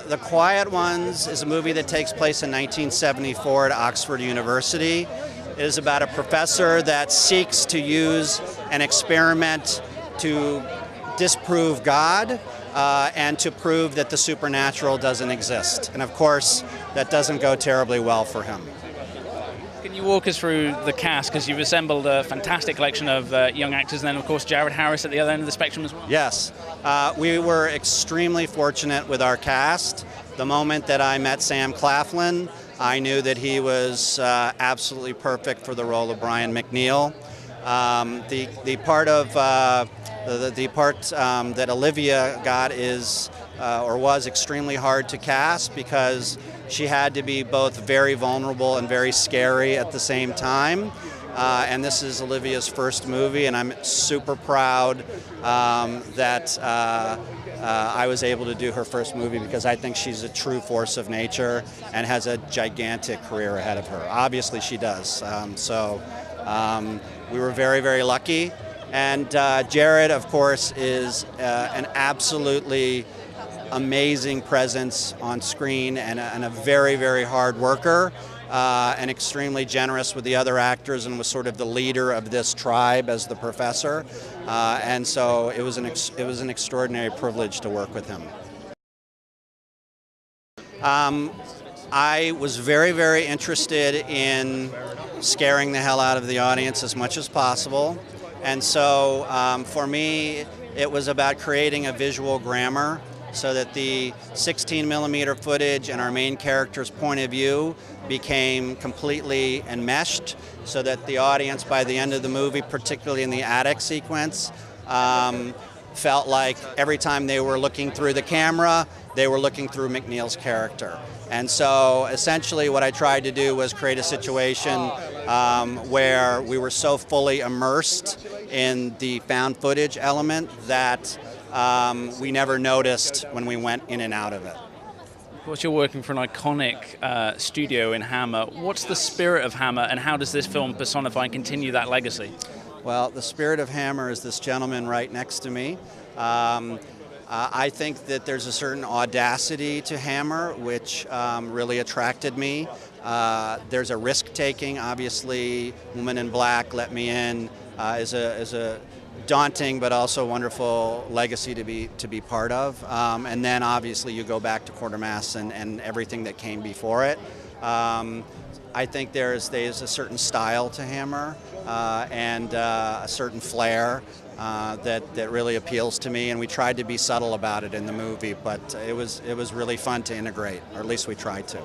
The Quiet Ones is a movie that takes place in 1974 at Oxford University. It is about a professor that seeks to use an experiment to disprove God and to prove that the supernatural doesn't exist. And of course, that doesn't go terribly well for him. Can you walk us through the cast? Because you've assembled a fantastic collection of young actors, and then, of course, Jared Harris at the other end of the spectrum as well. Yes. We were extremely fortunate with our cast. The moment that I met Sam Claflin, I knew that he was absolutely perfect for the role of Brian McNeil. The part of that Olivia got is or was extremely hard to cast because she had to be both very vulnerable and very scary at the same time. And this is Olivia's first movie, and I'm super proud that I was able to do her first movie because I think she's a true force of nature and has a gigantic career ahead of her. Obviously she does. We were very, very lucky. And Jared, of course, is an absolutely amazing presence on screen and a very, very hard worker and extremely generous with the other actors and was sort of the leader of this tribe as the professor. And so it was an extraordinary privilege to work with him. I was very, very interested in scaring the hell out of the audience as much as possible. And so for me, it was about creating a visual grammar so that the 16mm footage and our main character's point of view became completely enmeshed so that the audience by the end of the movie, particularly in the attic sequence, felt like every time they were looking through the camera, they were looking through McNeil's character. And so essentially what I tried to do was create a situation where we were so fully immersed in the found footage element that we never noticed when we went in and out of it. Of course, you're working for an iconic studio in Hammer. What's the spirit of Hammer, and how does this film personify and continue that legacy? Well, the spirit of Hammer is this gentleman right next to me. I think that there's a certain audacity to Hammer, which really attracted me. There's a risk-taking. Obviously, Woman in Black, Let Me In, is a daunting but also wonderful legacy to be part of. And then obviously you go back to Quartermass and everything that came before it. I think there's a certain style to Hammer and a certain flair that really appeals to me, and we tried to be subtle about it in the movie, but it was really fun to integrate, or at least we tried to.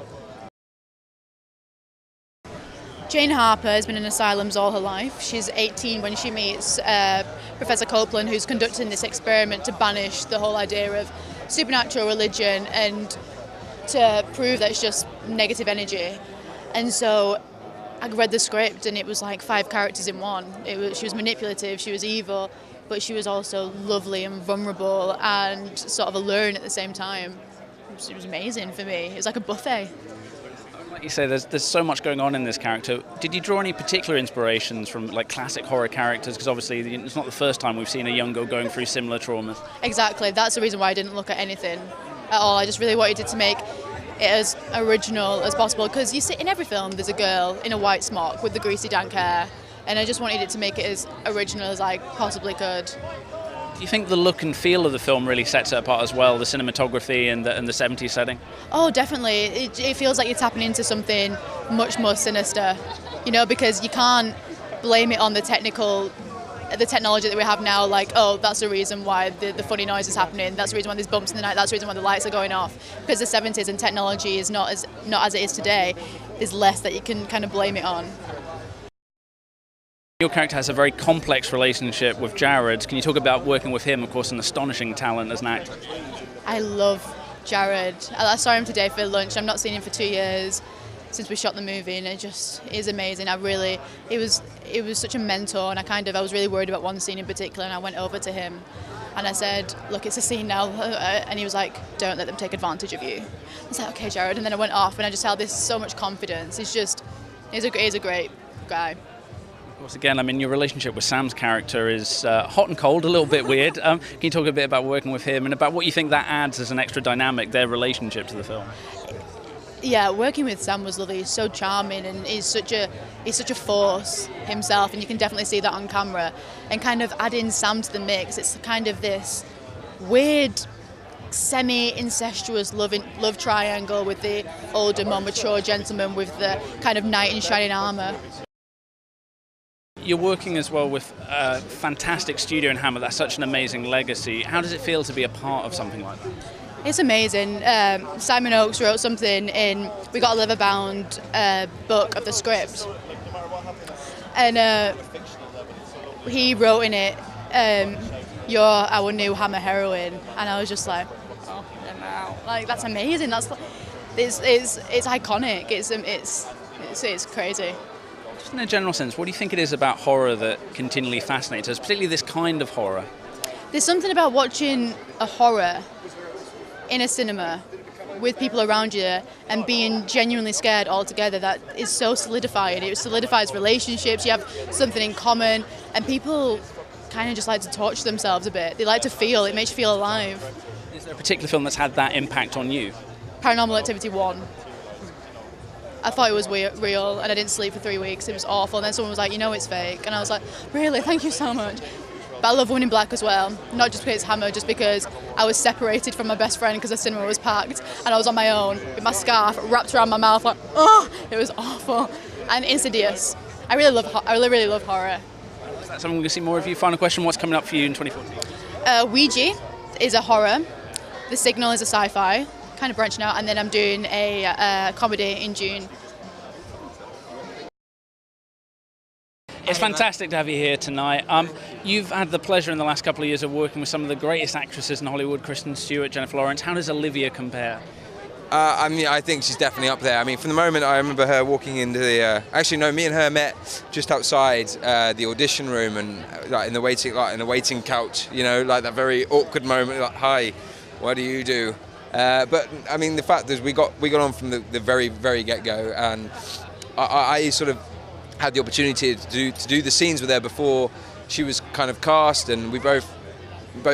Jane Harper has been in asylums all her life. She's 18 when she meets Professor Copeland, who's conducting this experiment to banish the whole idea of supernatural religion and to prove that it's just negative energy. And so I read the script and it was like 5 characters in one. She was manipulative, she was evil, but she was also lovely and vulnerable and sort of alluring at the same time. It was amazing for me. It was like a buffet. Like you say, there's so much going on in this character. Did you draw any particular inspirations from like classic horror characters? Because obviously it's not the first time we've seen a young girl going through similar traumas. Exactly. That's the reason why I didn't look at anything at all. I just really wanted to make it as original as possible, because you see in every film there's a girl in a white smock with the greasy dank hair, and I just wanted it to make it as original as I possibly could. Do you think the look and feel of the film really sets it apart as well, the cinematography and the 70s setting? Oh, definitely. It feels like you're tapping into something much more sinister, you know, because you can't blame it on the technology that we have now, like, oh, that's the reason why the funny noise is happening, that's the reason why there's bumps in the night, that's the reason why the lights are going off. Because the 70s and technology is not as it is today, there's less that you can kind of blame it on. Your character has a very complex relationship with Jared. Can you talk about working with him, of course, an astonishing talent as an actor? I love Jared. I saw him today for lunch. I've not seen him for 2 years since we shot the movie, and it is amazing. It was such a mentor, and I was really worried about one scene in particular, and I went over to him and I said, look, it's a scene now, and he was like, don't let them take advantage of you. I was like, okay, Jared, and then I went off and I just held this so much confidence. He's a great guy. Once again, I mean, your relationship with Sam's character is hot and cold, a little bit weird. Can you talk a bit about working with him and about what you think that adds as an extra dynamic, their relationship to the film? Yeah, working with Sam was lovely. He's so charming, and he's such a force himself, and you can definitely see that on camera. And kind of adding Sam to the mix, it's kind of this weird, semi-incestuous love triangle with the older, more mature gentleman with the kind of knight in shining armour. You're working as well with a fantastic studio in Hammer. That's such an amazing legacy. How does it feel to be a part of something like that? It's amazing. Simon Oakes wrote something in, we got a liver-bound book of the script, and he wrote in it, "You're our new Hammer heroine," and I was just like, oh, wow, like that's amazing. It's iconic. It's crazy. Just in a general sense, what do you think it is about horror that continually fascinates us, particularly this kind of horror? There's something about watching a horror in a cinema with people around you and being genuinely scared all together that is so solidifying. It solidifies relationships, you have something in common, and people kind of just like to torture themselves a bit. They like to feel, it makes you feel alive. Is there a particular film that's had that impact on you? Paranormal Activity 1. I thought it was real, and I didn't sleep for 3 weeks. It was awful. And then someone was like, "You know it's fake," and I was like, "Really? Thank you so much." But I love Women in Black as well, not just because it's Hammer, just because I was separated from my best friend because the cinema was packed, and I was on my own with my scarf wrapped around my mouth, like, oh, it was awful. And Insidious. I really love horror. Is that something we can see more of you? Final question: what's coming up for you in 2014? Ouija is a horror. The Signal is a sci-fi. Kind of branching out, and then I'm doing a comedy in June. It's fantastic to have you here tonight. You've had the pleasure in the last couple of years of working with some of the greatest actresses in Hollywood: Kristen Stewart, Jennifer Lawrence. How does Olivia compare? I mean, I think she's definitely up there. I mean, from the moment I remember her walking into the, actually no, me and her met just outside the audition room, and like in the waiting couch, you know, like that very awkward moment, like, "Hi, what do you do?" But I mean, the fact is, we got on from the very get-go, and I sort of had the opportunity to do the scenes with her before she was kind of cast, and we both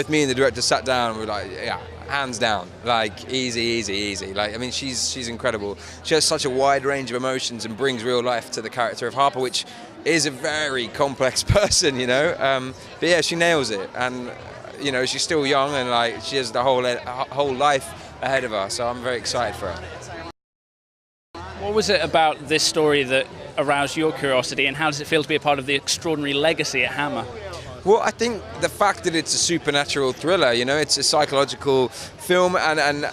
me and the director sat down and we were like, yeah, hands down, like easy. Like, I mean, she's incredible. She has such a wide range of emotions and brings real life to the character of Harper, which is a very complex person, you know. But yeah, she nails it, and you know, she's still young, and like she has the whole life ahead of her, so I'm very excited for her. What was it about this story that aroused your curiosity, and how does it feel to be a part of the extraordinary legacy at Hammer? Well, I think the fact that it's a supernatural thriller, you know, it's a psychological film, and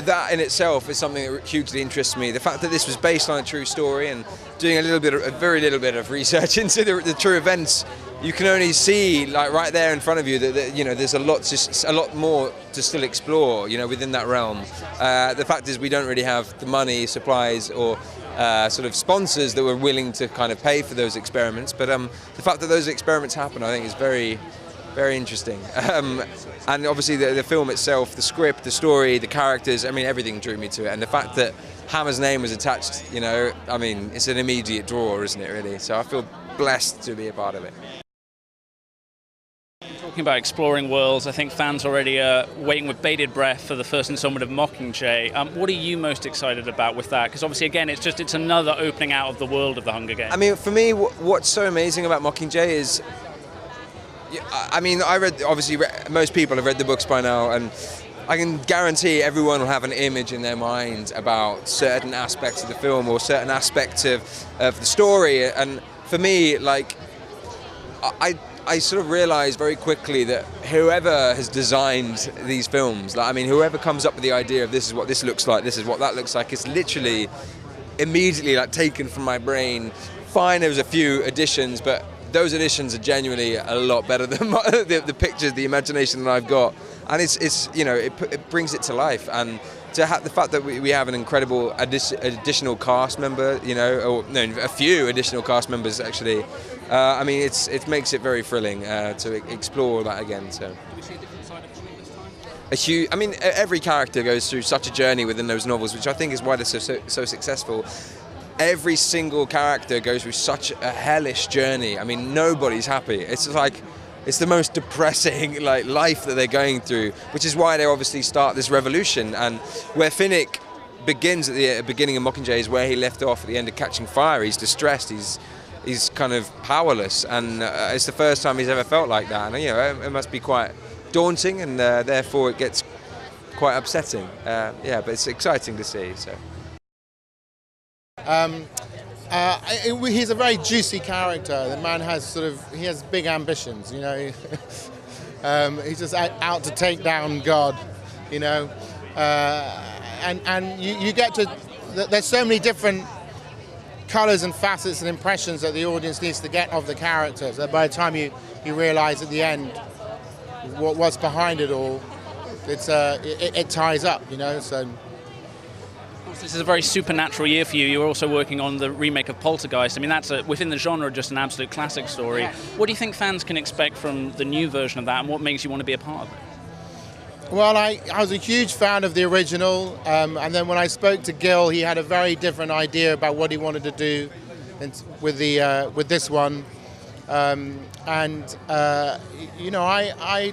that in itself is something that hugely interests me. The fact that this was based on a true story, and doing a very little bit of research into the true events, you can only see, like, right there in front of you that you know, there's a lot more to still explore, you know, within that realm. The fact is, we don't really have the money, supplies, or sort of sponsors that were willing to kind of pay for those experiments. But the fact that those experiments happen, I think, is very, very interesting. And obviously the film itself, the script, the story, the characters, I mean, everything drew me to it. And the fact that Hammer's name was attached, you know, I mean, it's an immediate draw, isn't it, really? So I feel blessed to be a part of it. Talking about exploring worlds, I think fans already are waiting with bated breath for the first installment of Mockingjay. What are you most excited about with that? Because obviously, again, it's another opening out of the world of the Hunger Games. I mean, for me, what's so amazing about Mockingjay is, I mean, most people have read the books by now, and I can guarantee everyone will have an image in their mind about certain aspects of the film or certain aspects of the story. And for me, like, I sort of realized very quickly that whoever has designed these films, like, I mean, whoever comes up with the idea of this is what this looks like, this is what that looks like, it's literally immediately like taken from my brain. Fine, there was a few additions, but those additions are genuinely a lot better than the pictures, the imagination that I've got, and it's you know, it brings it to life. And to have the fact that we have an incredible additional cast member, you know, or no, a few additional cast members actually. I mean, it makes it very thrilling to explore that again. So. Do we see a different side of Julie this time? I mean, every character goes through such a journey within those novels, which I think is why they're so successful. every single character goes through such a hellish journey. I mean, nobody's happy. It's like, it's the most depressing like life that they're going through, which is why they obviously start this revolution. And where Finnick begins at the beginning of Mockingjay is where he left off at the end of Catching Fire. He's distressed, he's kind of powerless, and it's the first time he's ever felt like that. And you know, it must be quite daunting, and therefore it gets quite upsetting. Yeah, but it's exciting to see. So. He's a very juicy character. The man has he has big ambitions, you know. He's just out to take down God, you know. And you get to, there's so many different colours and facets and impressions that the audience needs to get of the character. So by the time you realise at the end what's behind it all, it ties up, you know. So. This is a very supernatural year for you. You're also working on the remake of Poltergeist. I mean, that's within the genre just an absolute classic story. Yeah. What do you think fans can expect from the new version of that, and what makes you want to be a part of it? Well, I was a huge fan of the original, and then when I spoke to Gil, he had a very different idea about what he wanted to do with this one. You know, I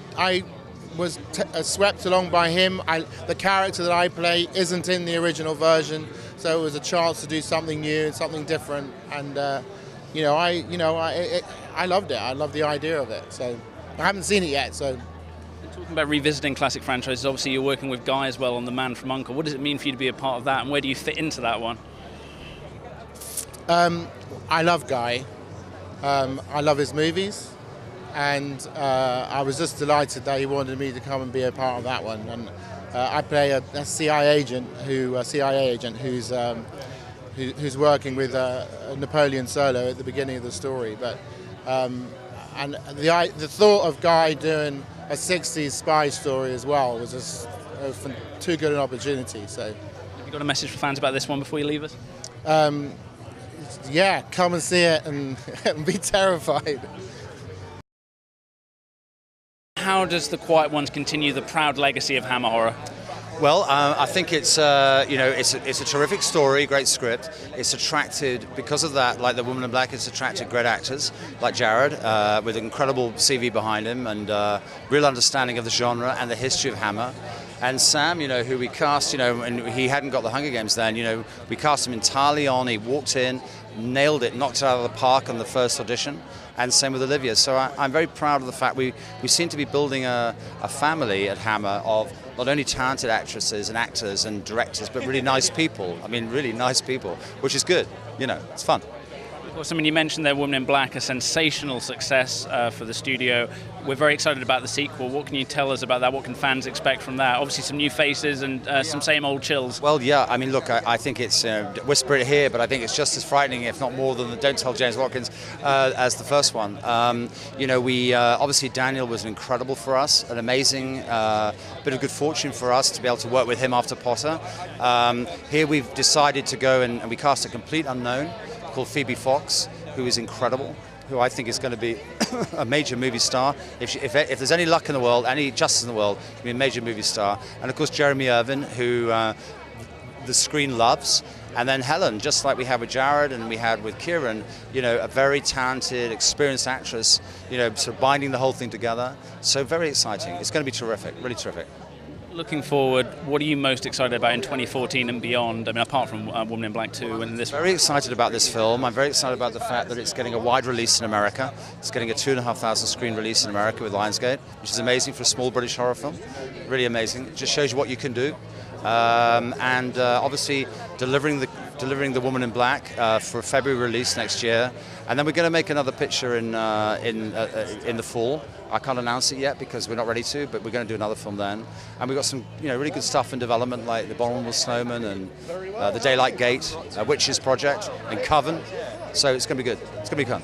was swept along by him. The character that I play isn't in the original version, so it was a chance to do something new and something different. And you know, I loved it. I loved the idea of it. So I haven't seen it yet. So talking about revisiting classic franchises, obviously you're working with Guy as well on The Man from U.N.C.L.E. What does it mean for you to be a part of that, and where do you fit into that one? I love Guy. I love his movies. And I was just delighted that he wanted me to come and be a part of that one. And I play a CIA agent who's working with Napoleon Solo at the beginning of the story. But and the thought of Guy doing a '60s spy story as well was just too good an opportunity. So, have you got a message for fans about this one before you leave us? Yeah, come and see it and be terrified. How does The Quiet Ones continue the proud legacy of Hammer horror? Well, I think it's it's a terrific story, great script. It's attracted, because of that, like The Woman in Black, it's attracted great actors like Jared with an incredible CV behind him and real understanding of the genre and the history of Hammer. And Sam, you know, who we cast, you know, and he hadn't got the Hunger Games then, you know, we cast him entirely on. He walked in, nailed it, knocked it out of the park on the first audition. And same with Olivia. So I'm very proud of the fact we seem to be building a family at Hammer of not only talented actresses and actors and directors, but really nice people. I mean, really nice people, which is good. You know, it's fun. Of course, I mean, you mentioned there Woman in Black, a sensational success for the studio. We're very excited about the sequel. What can you tell us about that? What can fans expect from that? Obviously some new faces and some same old chills. Well, yeah, I mean, look, I think it's, whisper it here, but I think it's just as frightening, if not more than the Don't Tell James Watkins as the first one. You know, obviously Daniel was incredible for us, an amazing bit of good fortune for us to be able to work with him after Potter. Here we've decided to go and we cast a complete unknown called Phoebe Fox, who is incredible, who I think is going to be a major movie star. If there's any luck in the world, any justice in the world, she'll be a major movie star. And of course Jeremy Irvin, who the screen loves. And then Helen, just like we had with Jared and we had with Kieran, you know, a very talented, experienced actress, you know, sort of binding the whole thing together. So very exciting. It's going to be terrific, really terrific. Looking forward, what are you most excited about in 2014 and beyond? I mean, apart from Woman in Black 2 and this. Very excited about this film. I'm very excited about the fact that it's getting a wide release in America. It's getting a 2,500 screen release in America with Lionsgate, which is amazing for a small British horror film. Really amazing. It just shows you what you can do. And obviously delivering the Woman in Black for a February release next year. And then we're going to make another picture in the fall. I can't announce it yet because we're not ready to, but we're going to do another film then. And we've got some, you know, really good stuff in development, like The Abominable Snowman and The Daylight Gate, Witches Project, and Coven. So it's going to be good. It's going to be fun.